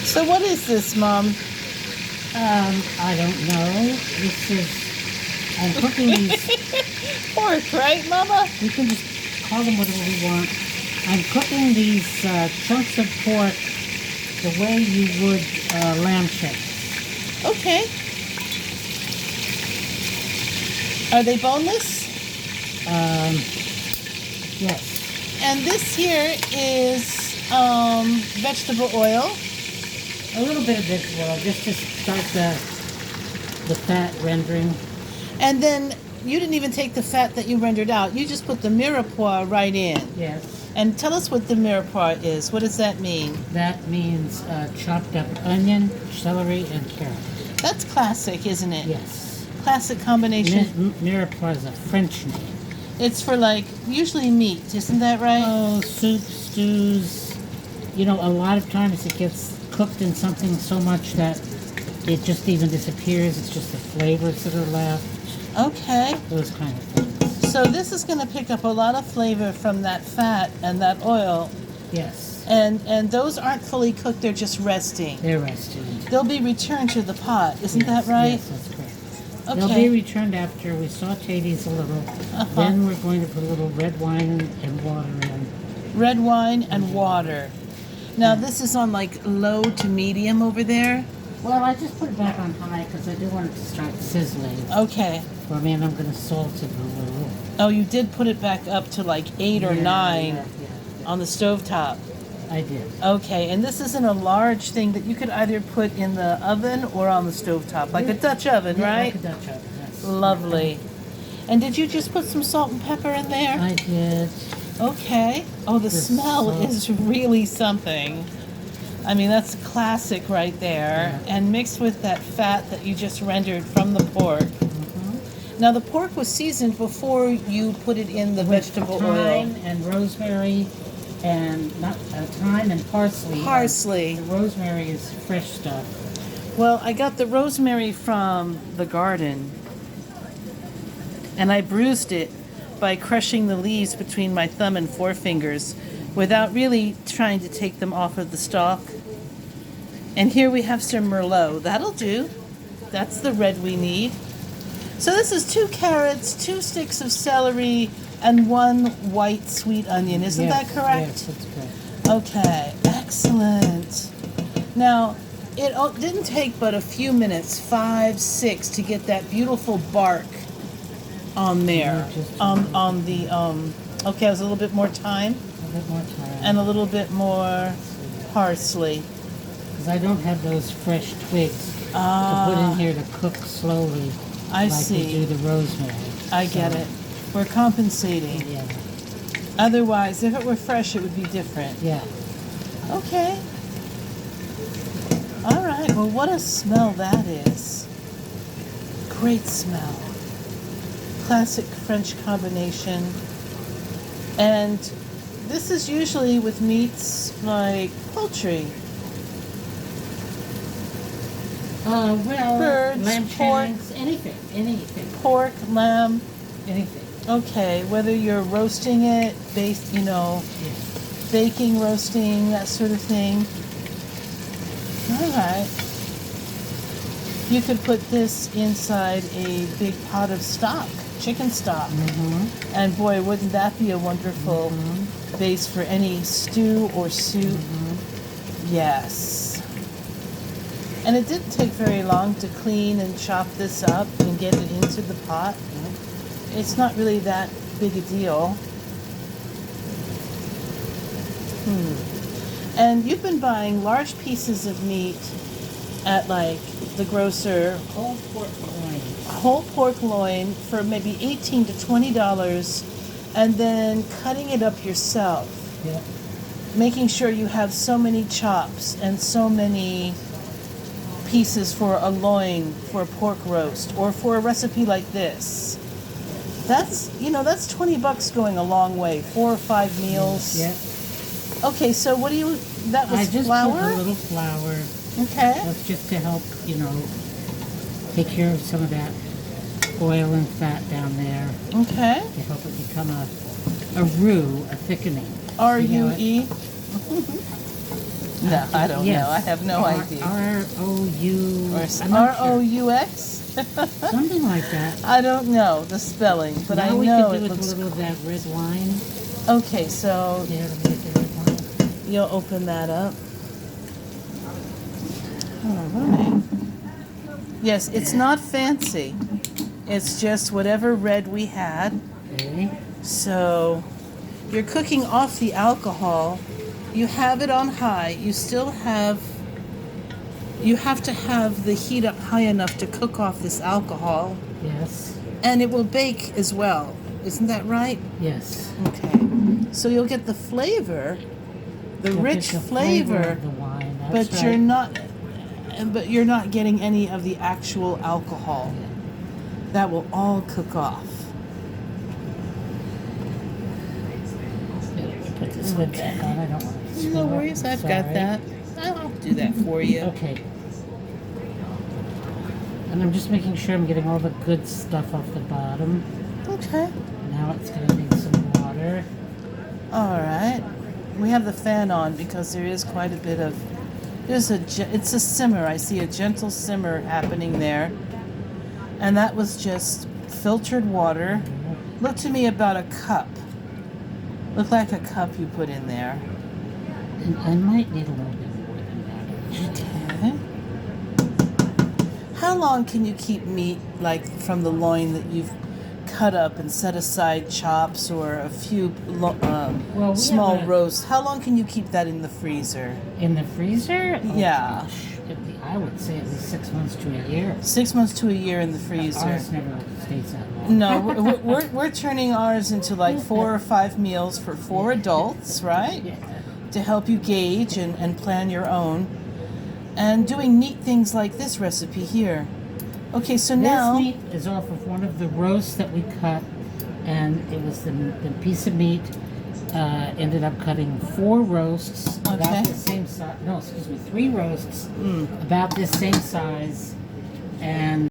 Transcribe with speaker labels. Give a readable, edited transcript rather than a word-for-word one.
Speaker 1: So what is this, Mom?
Speaker 2: I don't know. I'm cooking these.
Speaker 1: Pork, right, Mama?
Speaker 2: We can just call them whatever we want. I'm cooking these chunks of pork the way you would lamb shanks.
Speaker 1: Okay. Are they boneless?
Speaker 2: Yes.
Speaker 1: And this here is vegetable oil.
Speaker 2: A little bit of vegetable oil just to start the fat rendering.
Speaker 1: And then you didn't even take the fat that you rendered out. You just put the mirepoix right in.
Speaker 2: Yes.
Speaker 1: And tell us what the mirepoix is. What does that mean?
Speaker 2: That means chopped up onion, celery, and carrot.
Speaker 1: That's classic, isn't it?
Speaker 2: Yes.
Speaker 1: Classic combination.
Speaker 2: Mirepoix is a French name.
Speaker 1: It's for usually meat, isn't that right?
Speaker 2: Oh, soups, stews. You know, a lot of times it gets cooked in something so much that it just even disappears. It's just the flavors that are left.
Speaker 1: Okay.
Speaker 2: Those kind of things.
Speaker 1: So this is going to pick up a lot of flavor from that fat and that oil.
Speaker 2: Yes.
Speaker 1: And those aren't fully cooked, they're just resting.
Speaker 2: They're resting.
Speaker 1: They'll be returned to the pot, isn't that right?
Speaker 2: Yes, that's correct.
Speaker 1: Okay.
Speaker 2: They'll be returned after we saute these a little. Then we're going to put a little red wine and water in.
Speaker 1: Red wine and water. Now this is on low to medium over there?
Speaker 2: Well, I just put it back on high because I do want it to start sizzling.
Speaker 1: Okay.
Speaker 2: For me, and I'm going to salt it a little.
Speaker 1: Oh, you did put it back up to 8 or 9 on the stovetop.
Speaker 2: I did.
Speaker 1: Okay, and this isn't a large thing that you could either put in the oven or on the stovetop, like a Dutch oven, right?
Speaker 2: Like a Dutch oven, yes.
Speaker 1: Lovely. And did you just put some salt and pepper in there?
Speaker 2: I did.
Speaker 1: Okay. Oh, the smell is really something. I mean, that's classic right there.
Speaker 2: Yeah.
Speaker 1: And mixed with that fat that you just rendered from the pork. Now, the pork was seasoned before you put it in the vegetable oil.
Speaker 2: Thyme and rosemary and thyme and parsley.
Speaker 1: Parsley.
Speaker 2: The rosemary is fresh stuff.
Speaker 1: Well, I got the rosemary from the garden. And I bruised it by crushing the leaves between my thumb and forefingers without really trying to take them off of the stalk. And here we have some Merlot. That'll do. That's the red we need. So this is 2 carrots, 2 sticks of celery, and 1 white sweet onion. Isn't that correct?
Speaker 2: Yes, that's correct.
Speaker 1: Okay, excellent. Now, it didn't take but a few minutes, 5, 6, to get that beautiful bark on there. On the okay, it was a little bit more thyme.
Speaker 2: A bit more thyme.
Speaker 1: And a little bit more parsley.
Speaker 2: Because I don't have those fresh twigs to put in here to cook slowly.
Speaker 1: I see.
Speaker 2: Like we do the rosemary.
Speaker 1: I get it. We're compensating.
Speaker 2: Yeah.
Speaker 1: Otherwise, if it were fresh, it would be different.
Speaker 2: Yeah.
Speaker 1: Okay. All right. Well, what a smell that is. Great smell. Classic French combination. And this is usually with meats like poultry.
Speaker 2: Well,
Speaker 1: Birds,
Speaker 2: lamb
Speaker 1: pork.
Speaker 2: shanks, anything.
Speaker 1: Pork, lamb.
Speaker 2: Anything.
Speaker 1: Okay, whether you're roasting it, baking, roasting, that sort of thing. All right. You could put this inside a big pot of stock, chicken stock. And boy, wouldn't that be a wonderful base for any stew or soup? Yes. And it didn't take very long to clean and chop this up and get it into the pot. It's not really that big a deal. And you've been buying large pieces of meat at the grocer. Whole pork loin for maybe $18 to $20, and then cutting it up yourself.
Speaker 2: Yeah.
Speaker 1: Making sure you have so many chops and so many pieces for a loin for a pork roast or for a recipe like this. That's $20 going a long way. 4 or 5 meals.
Speaker 2: Yeah.
Speaker 1: Okay, so what do you? That was
Speaker 2: I just
Speaker 1: flour.
Speaker 2: put a little flour.
Speaker 1: Okay.
Speaker 2: That's just to help, take care of some of that oil and fat down there.
Speaker 1: Okay.
Speaker 2: To help it become a roux, a thickening.
Speaker 1: RUE. No, I don't
Speaker 2: Yes.
Speaker 1: know. I have no idea.
Speaker 2: R-O-U...
Speaker 1: Or R-O-U-X?
Speaker 2: Something like that.
Speaker 1: I don't know the spelling, but
Speaker 2: now
Speaker 1: I
Speaker 2: we
Speaker 1: know
Speaker 2: could
Speaker 1: it
Speaker 2: do it with
Speaker 1: looks
Speaker 2: a little of that red wine.
Speaker 1: Okay, so
Speaker 2: There to make the red wine.
Speaker 1: you'll open that up. All right. Yes, it's not fancy. It's just whatever red we had.
Speaker 2: Okay.
Speaker 1: So you're cooking off the alcohol. You have it on high. You have to have the heat up high enough to cook off this alcohol.
Speaker 2: Yes.
Speaker 1: And it will bake as well. Isn't that right?
Speaker 2: Yes.
Speaker 1: Okay. So you'll get the flavor, the
Speaker 2: You'll
Speaker 1: rich
Speaker 2: get the
Speaker 1: flavor,
Speaker 2: of the wine. That's
Speaker 1: but
Speaker 2: right.
Speaker 1: you're not getting any of the actual alcohol. That will all cook off.
Speaker 2: Put this lid back on. I don't want it to spill.
Speaker 1: No worries, I've got
Speaker 2: Sorry.
Speaker 1: that. I'll do that for you.
Speaker 2: Okay. And I'm just making sure I'm getting all the good stuff off the bottom.
Speaker 1: Okay.
Speaker 2: Now it's going to need some water.
Speaker 1: All right. We have the fan on because there is quite a bit of. It's a simmer. I see a gentle simmer happening there, and that was just filtered water. Look to me about a cup. Look like a cup you put in there.
Speaker 2: And I might need a little bit more than that.
Speaker 1: Okay. How long can you keep meat, like from the loin that you've cut up and set aside chops or a few
Speaker 2: we
Speaker 1: small
Speaker 2: have a-
Speaker 1: roasts? How long can you keep that in the freezer?
Speaker 2: In the freezer? Oh,
Speaker 1: Yeah.
Speaker 2: gosh. I would say at least 6 months to a year.
Speaker 1: 6 months to a year in the freezer.
Speaker 2: Ours never stays that long.
Speaker 1: No, we're turning ours into like 4 or 5 meals for 4 adults, right?
Speaker 2: Yeah.
Speaker 1: To help you gauge and plan your own. And doing neat things like this recipe here. Okay, so now...
Speaker 2: This meat is off of one of the roasts that we cut, and it was the piece of meat. Ended up cutting 4 roasts
Speaker 1: Okay.
Speaker 2: about the same size. No, excuse me, 3 roasts about this same size, and